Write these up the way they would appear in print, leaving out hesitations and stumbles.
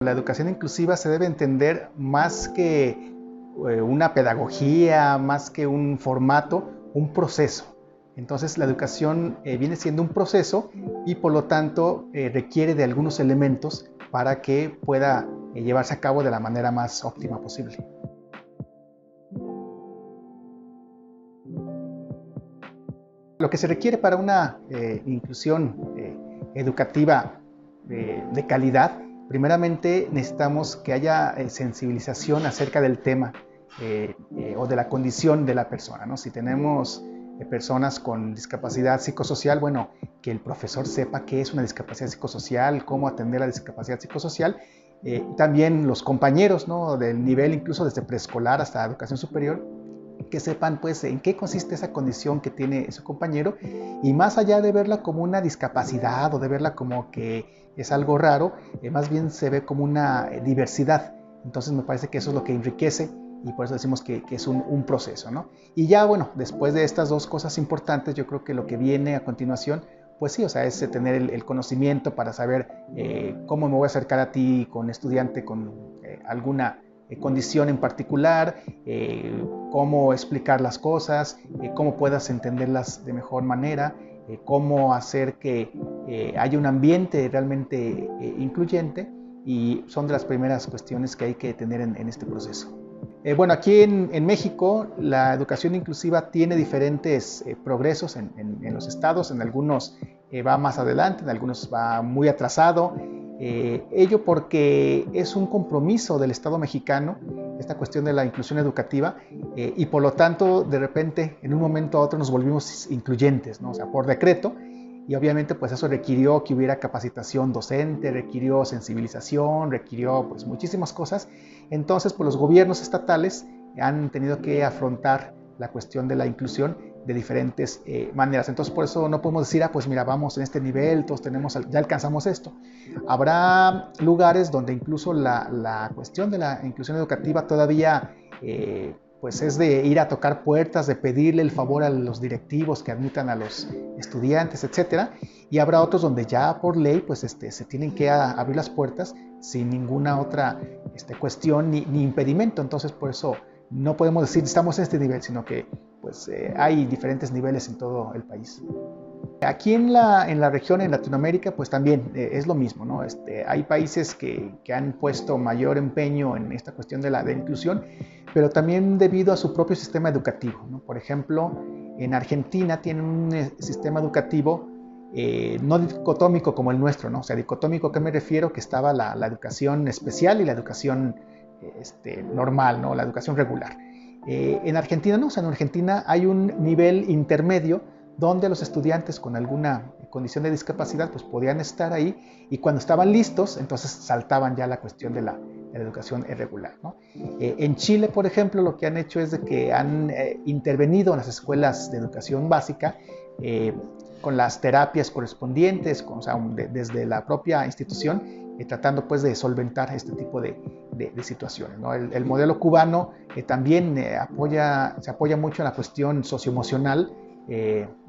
La educación inclusiva se debe entender más que una pedagogía, más que un formato, un proceso. Entonces la educación viene siendo un proceso y por lo tanto requiere de algunos elementos para que pueda llevarse a cabo de la manera más óptima posible. Lo que se requiere para una inclusión educativa de calidad, primeramente necesitamos que haya sensibilización acerca del tema o de la condición de la persona, ¿no? Si tenemos personas con discapacidad psicosocial, bueno, que el profesor sepa qué es una discapacidad psicosocial, cómo atender la discapacidad psicosocial. También los compañeros, ¿no? Del nivel incluso desde preescolar hasta educación superior, que sepan pues en qué consiste esa condición que tiene su compañero, y más allá de verla como una discapacidad o de verla como que es algo raro, más bien se ve como una diversidad. Entonces me parece que eso es lo que enriquece y por eso decimos que es un proceso, ¿no? Y ya bueno, después de estas dos cosas importantes, yo creo que lo que viene a continuación, pues sí, o sea, es tener el conocimiento para saber cómo me voy a acercar a ti con estudiante con alguna condición en particular, cómo explicar las cosas, cómo puedas entenderlas de mejor manera, cómo hacer que haya un ambiente realmente incluyente, y son de las primeras cuestiones que hay que tener en este proceso. Bueno, aquí en México la educación inclusiva tiene diferentes progresos en los estados. En algunos va más adelante, en algunos va muy atrasado. Ello porque es un compromiso del Estado mexicano esta cuestión de la inclusión educativa, y por lo tanto de repente en un momento a otro nos volvimos incluyentes, ¿no? O sea, por decreto. Y obviamente pues eso requirió que hubiera capacitación docente, requirió sensibilización, requirió pues muchísimas cosas. Entonces pues los gobiernos estatales han tenido que afrontar la cuestión de la inclusión de diferentes maneras. Entonces por eso no podemos decir, pues mira, vamos en este nivel, todos tenemos, ya alcanzamos esto. Habrá lugares donde incluso la cuestión de la inclusión educativa todavía pues es de ir a tocar puertas, de pedirle el favor a los directivos que admitan a los estudiantes, etcétera. Y habrá otros donde ya por ley pues se tienen que abrir las puertas sin ninguna otra cuestión ni impedimento. Entonces por eso no podemos decir estamos en este nivel, sino que pues hay diferentes niveles en todo el país. Aquí en la región, en Latinoamérica, pues también es lo mismo, ¿no? Hay países que han puesto mayor empeño en esta cuestión de la inclusión, pero también debido a su propio sistema educativo, ¿no? Por ejemplo, en Argentina tienen un sistema educativo no dicotómico como el nuestro, ¿no? O sea, dicotómico, ¿a qué me refiero? Que estaba la educación especial y la educación normal, ¿no? La educación regular. En Argentina no, o sea, en Argentina hay un nivel intermedio donde los estudiantes con alguna condición de discapacidad pues podían estar ahí, y cuando estaban listos entonces saltaban ya la cuestión de la educación irregular, ¿no? En Chile, por ejemplo, lo que han hecho es de que han intervenido en las escuelas de educación básica con las terapias correspondientes, o sea, desde la propia institución, tratando pues de solventar este tipo de situaciones, ¿no? El modelo cubano también se apoya mucho en la cuestión socioemocional,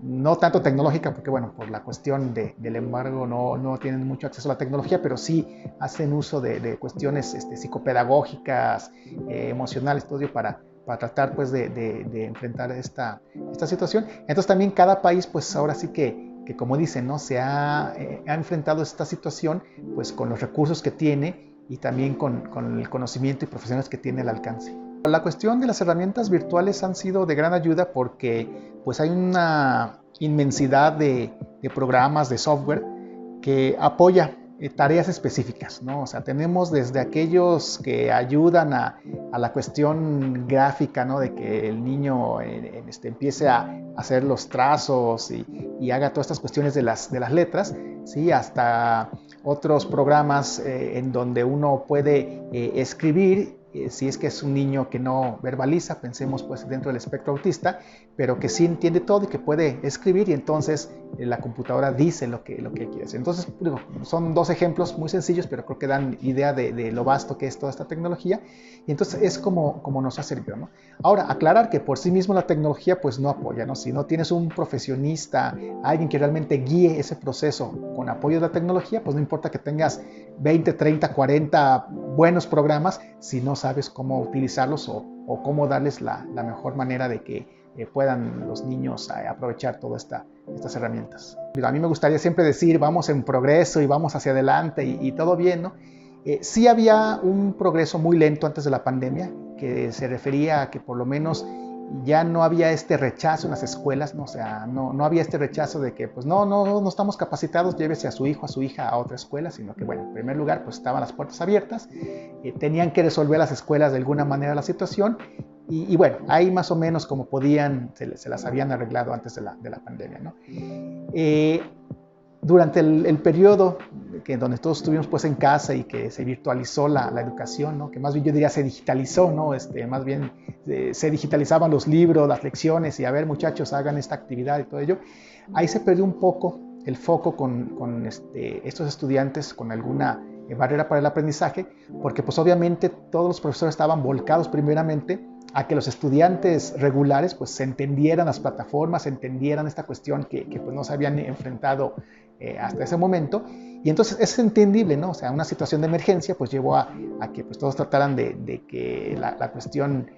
no tanto tecnológica, porque bueno, por la cuestión del embargo no tienen mucho acceso a la tecnología, pero sí hacen uso de cuestiones psicopedagógicas, emocionales, todo ello para tratar pues de enfrentar esta situación. Entonces también cada país pues ahora sí que como dicen, ¿no? Se ha enfrentado esta situación pues con los recursos que tiene y también con el conocimiento y profesionales que tiene al alcance. La cuestión de las herramientas virtuales han sido de gran ayuda porque pues hay una inmensidad de programas, de software que apoya tareas específicas, ¿no? O sea, tenemos desde aquellos que ayudan a la cuestión gráfica, ¿no? De que el niño empiece a hacer los trazos y haga todas estas cuestiones de las letras, ¿sí? Hasta otros programas en donde uno puede escribir si es que es un niño que no verbaliza, pensemos pues dentro del espectro autista, pero que sí entiende todo y que puede escribir, y entonces la computadora dice lo que quiere hacer. Entonces, digo, son dos ejemplos muy sencillos, pero creo que dan idea de lo vasto que es toda esta tecnología, y entonces es como nos ha servido, ¿no? Ahora, aclarar que por sí mismo la tecnología pues no apoya, ¿no? Si no tienes un profesionista, alguien que realmente guíe ese proceso con apoyo de la tecnología, pues no importa que tengas 20, 30, 40 buenos programas, si no sabes cómo utilizarlos o cómo darles la mejor manera de que puedan los niños aprovechar todas estas herramientas. A mí me gustaría siempre decir, vamos en progreso y vamos hacia adelante y todo bien, ¿no? Sí había un progreso muy lento antes de la pandemia, que se refería a que por lo menos ya no había este rechazo en las escuelas, ¿no? O sea, no había este rechazo de que pues no estamos capacitados, llévese a su hijo, a su hija a otra escuela, sino que bueno, en primer lugar pues estaban las puertas abiertas, tenían que resolver las escuelas de alguna manera la situación, y bueno, ahí más o menos como podían, se las habían arreglado antes de la pandemia, ¿no? Durante el periodo donde todos estuvimos pues en casa y que se virtualizó la educación, ¿no? Que más bien yo diría se digitalizó, ¿no? Más bien se digitalizaban los libros, las lecciones, y a ver muchachos, hagan esta actividad y todo ello. Ahí se perdió un poco el foco con estos estudiantes con alguna barrera para el aprendizaje, porque pues obviamente todos los profesores estaban volcados primeramente a que los estudiantes regulares pues se entendieran las plataformas, se entendieran esta cuestión que pues no se habían enfrentado hasta ese momento, y entonces es entendible, ¿no? O sea, una situación de emergencia pues llevó a que pues todos trataran de que la cuestión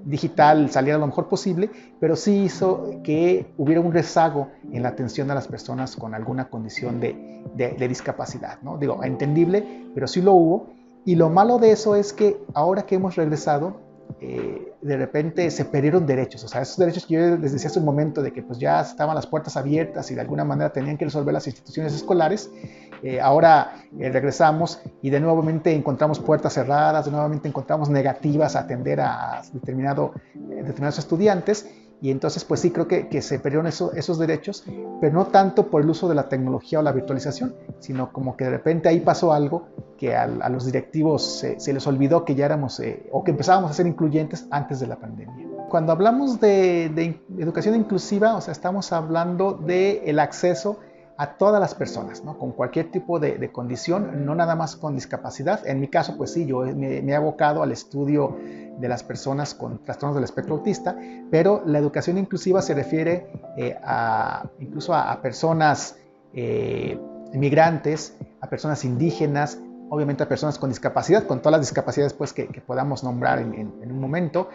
digital saliera lo mejor posible, pero sí hizo que hubiera un rezago en la atención a las personas con alguna condición de discapacidad, ¿no? Digo, entendible, pero sí lo hubo, y lo malo de eso es que ahora que hemos regresado, de repente se perdieron derechos, o sea, esos derechos que yo les decía hace un momento de que pues ya estaban las puertas abiertas y de alguna manera tenían que resolver las instituciones escolares, ahora regresamos y de nuevamente encontramos puertas cerradas, de nuevamente encontramos negativas a atender a determinados estudiantes, y entonces pues sí creo que se perdieron esos derechos, pero no tanto por el uso de la tecnología o la virtualización, sino como que de repente ahí pasó algo que a los directivos se les olvidó que ya éramos o que empezábamos a ser incluyentes antes de la pandemia. Cuando hablamos de educación inclusiva, o sea, estamos hablando del acceso a todas las personas, ¿no? Con cualquier tipo de condición, no nada más con discapacidad. En mi caso, pues sí, yo me he abocado al estudio de las personas con trastornos del espectro autista, pero la educación inclusiva se refiere incluso a personas migrantes, a personas indígenas, obviamente a personas con discapacidad, con todas las discapacidades pues, que podamos nombrar en un momento,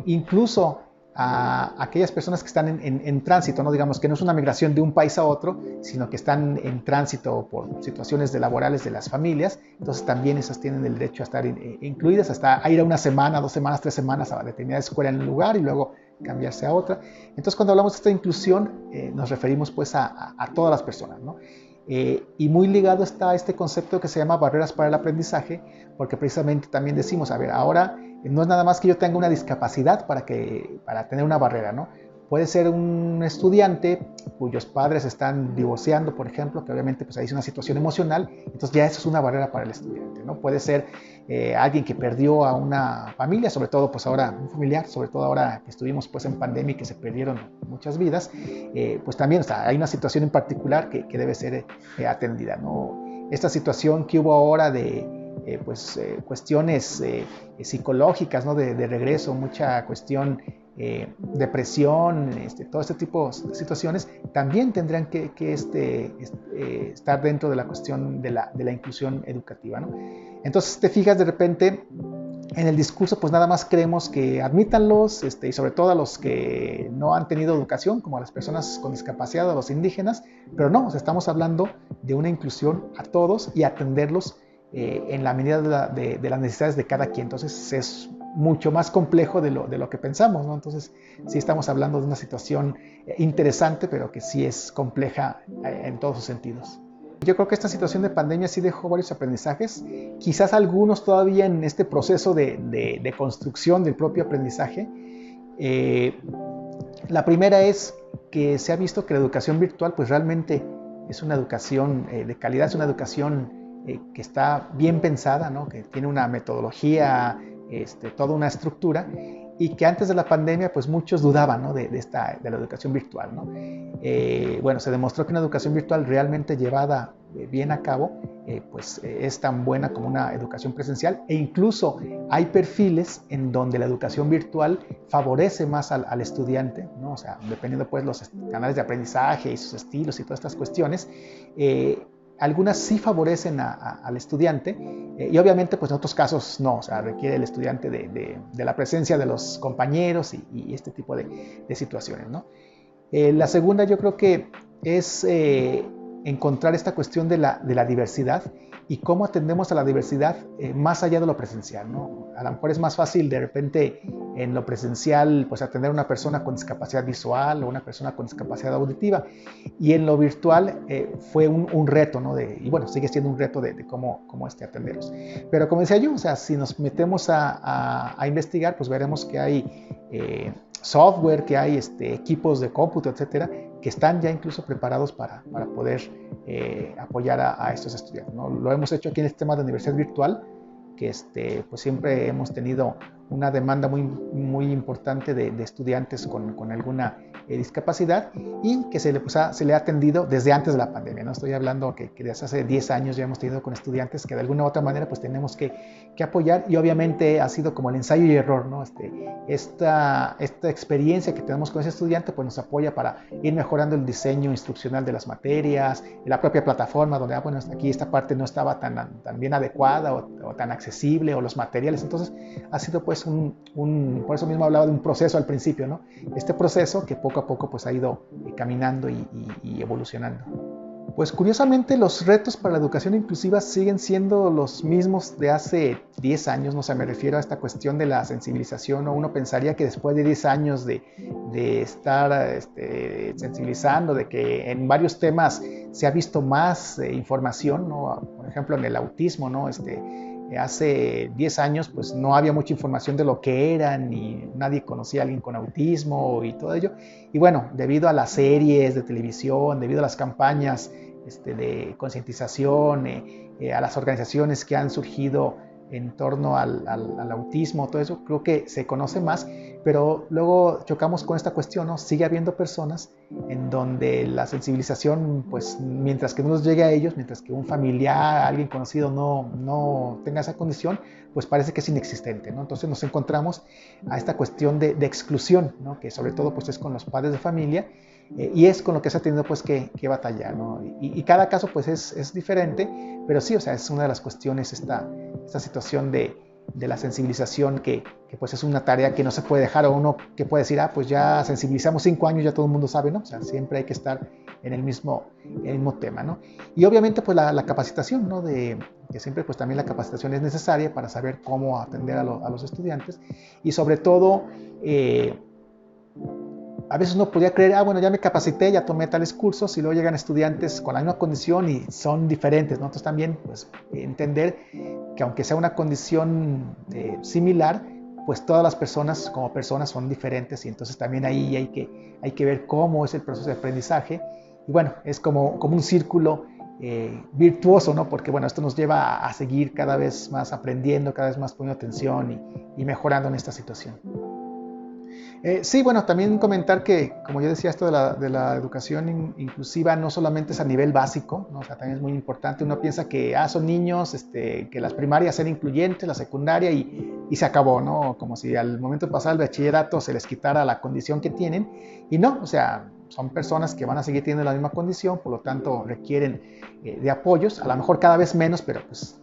incluso a aquellas personas que están en tránsito, ¿no? Digamos que no es una migración de un país a otro, sino que están en tránsito por situaciones laborales de las familias, entonces también esas tienen el derecho a estar incluidas, hasta a ir a una semana, 2 semanas, 3 semanas a determinada escuela en un lugar y luego cambiarse a otra. Entonces cuando hablamos de esta inclusión nos referimos pues a todas las personas, ¿no? Y muy ligado está este concepto que se llama barreras para el aprendizaje, porque precisamente también decimos, a ver, ahora no es nada más que yo tenga una discapacidad para tener una barrera, ¿no? Puede ser un estudiante cuyos padres están divorciando, por ejemplo, que obviamente pues ahí es una situación emocional, entonces ya eso es una barrera para el estudiante, ¿no? Puede ser alguien que perdió a una familia, sobre todo pues ahora un familiar, sobre todo ahora que estuvimos pues en pandemia y que se perdieron muchas vidas, pues también, o sea, hay una situación en particular que debe ser atendida, ¿no? Esta situación que hubo ahora de cuestiones psicológicas, ¿no? de regreso, mucha cuestión depresión, todo este tipo de situaciones también tendrían que estar dentro de la cuestión de la inclusión educativa, ¿no? Entonces te fijas de repente en el discurso, pues nada más creemos que admítanlos, y sobre todo a los que no han tenido educación, como a las personas con discapacidad, a los indígenas, pero no, o sea, estamos hablando de una inclusión a todos y atenderlos en la medida de las necesidades de cada quien. Entonces es mucho más complejo de lo que pensamos, ¿no? Entonces sí estamos hablando de una situación interesante, pero que sí es compleja en todos sus sentidos. Yo creo que esta situación de pandemia sí dejó varios aprendizajes, quizás algunos todavía en este proceso de construcción del propio aprendizaje. La primera es que se ha visto que la educación virtual pues realmente es una educación de calidad, es una educación que está bien pensada, ¿no? Que tiene una metodología, toda una estructura, y que antes de la pandemia pues muchos dudaban, ¿no? de la educación virtual, ¿no? Bueno, se demostró que una educación virtual realmente llevada bien a cabo pues es tan buena como una educación presencial, e incluso hay perfiles en donde la educación virtual favorece más al estudiante, ¿no? O sea, dependiendo pues los canales de aprendizaje y sus estilos y todas estas cuestiones, algunas sí favorecen al estudiante, y obviamente pues en otros casos no, o sea, requiere el estudiante de la presencia de los compañeros y este tipo de situaciones, ¿no? La segunda yo creo que es encontrar esta cuestión de la diversidad y cómo atendemos a la diversidad más allá de lo presencial, ¿no? A lo mejor es más fácil de repente en lo presencial pues atender a una persona con discapacidad visual o una persona con discapacidad auditiva, y en lo virtual fue un reto, ¿no? Y bueno, sigue siendo un reto de cómo atenderlos. Pero como decía yo, o sea, si nos metemos a investigar, pues veremos que hay software, que hay equipos de cómputo, etcétera, que están ya incluso preparados para poder apoyar a estos estudiantes, ¿no? Lo hemos hecho aquí en este tema de universidad virtual, que pues siempre hemos tenido una demanda muy importante de estudiantes con alguna discapacidad, y que se le ha atendido desde antes de la pandemia, ¿no? Estoy hablando que desde hace 10 años ya hemos tenido con estudiantes que de alguna u otra manera pues tenemos que apoyar, y obviamente ha sido como el ensayo y error, ¿no? Esta experiencia que tenemos con ese estudiante pues nos apoya para ir mejorando el diseño instruccional de las materias, la propia plataforma donde bueno, aquí esta parte no estaba tan bien adecuada o tan accesible, o los materiales. Entonces ha sido pues por eso mismo hablaba de un proceso al principio, ¿no? Este proceso que poco a poco pues ha ido caminando y evolucionando. Pues curiosamente los retos para la educación inclusiva siguen siendo los mismos de hace 10 años, no sé, me refiero a esta cuestión de la sensibilización, ¿no? Uno pensaría que después de 10 años de estar sensibilizando, de que en varios temas se ha visto más información, ¿no? Por ejemplo en el autismo, ¿no? Hace 10 años pues no había mucha información de lo que era, ni nadie conocía a alguien con autismo y todo ello. Y bueno, debido a las series de televisión, debido a las campañas de concientización, a las organizaciones que han surgido en torno al autismo, todo eso, creo que se conoce más, pero luego chocamos con esta cuestión, ¿no? Sigue habiendo personas en donde la sensibilización, pues mientras que no nos llegue a ellos, mientras que un familiar, alguien conocido no tenga esa condición, pues parece que es inexistente, ¿no? Entonces nos encontramos a esta cuestión de exclusión, ¿no? Que sobre todo pues es con los padres de familia, y es con lo que se ha tenido pues que batallar, ¿no? Y cada caso pues es diferente, pero sí, o sea, es una de las cuestiones esta situación de la sensibilización, que pues es una tarea que no se puede dejar, o uno que puede decir, pues ya sensibilizamos 5 años, ya todo el mundo sabe, ¿no? O sea, siempre hay que estar en el mismo tema, ¿no? Y obviamente pues la capacitación, ¿no? Que siempre pues también la capacitación es necesaria para saber cómo atender a los estudiantes, y sobre todo a veces uno podría creer, bueno, ya me capacité, ya tomé tales cursos, y luego llegan estudiantes con la misma condición y son diferentes, ¿no? Entonces también pues entender que aunque sea una condición similar, pues todas las personas como personas son diferentes, y entonces también ahí hay que ver cómo es el proceso de aprendizaje. Y bueno, es como un círculo virtuoso, ¿no? Porque bueno, esto nos lleva a seguir cada vez más aprendiendo, cada vez más poniendo atención y mejorando en esta situación. Sí, bueno, también comentar que, como yo decía, esto de la educación inclusiva no solamente es a nivel básico, ¿no? O sea, también es muy importante. Uno piensa que son niños, que las primarias sean incluyentes, la secundaria y se acabó, ¿no? Como si al momento de pasar el bachillerato se les quitara la condición que tienen, y no, o sea, son personas que van a seguir teniendo la misma condición, por lo tanto requieren de apoyos, a lo mejor cada vez menos, pero pues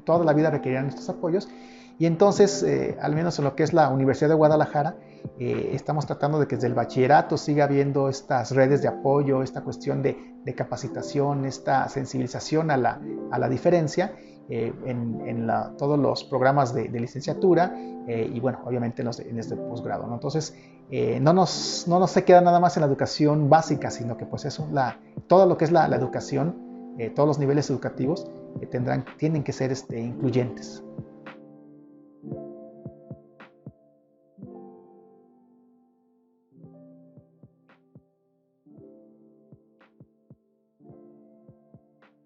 toda la vida requerirán estos apoyos. Y entonces, al menos en lo que es la Universidad de Guadalajara, estamos tratando de que desde el bachillerato siga habiendo estas redes de apoyo, esta cuestión de capacitación, esta sensibilización a la diferencia en todos los programas de licenciatura, y bueno, obviamente en este posgrado, ¿no? Entonces, no nos se queda nada más en la educación básica, sino que pues eso, todo lo que es la educación, todos los niveles educativos tienen que ser incluyentes.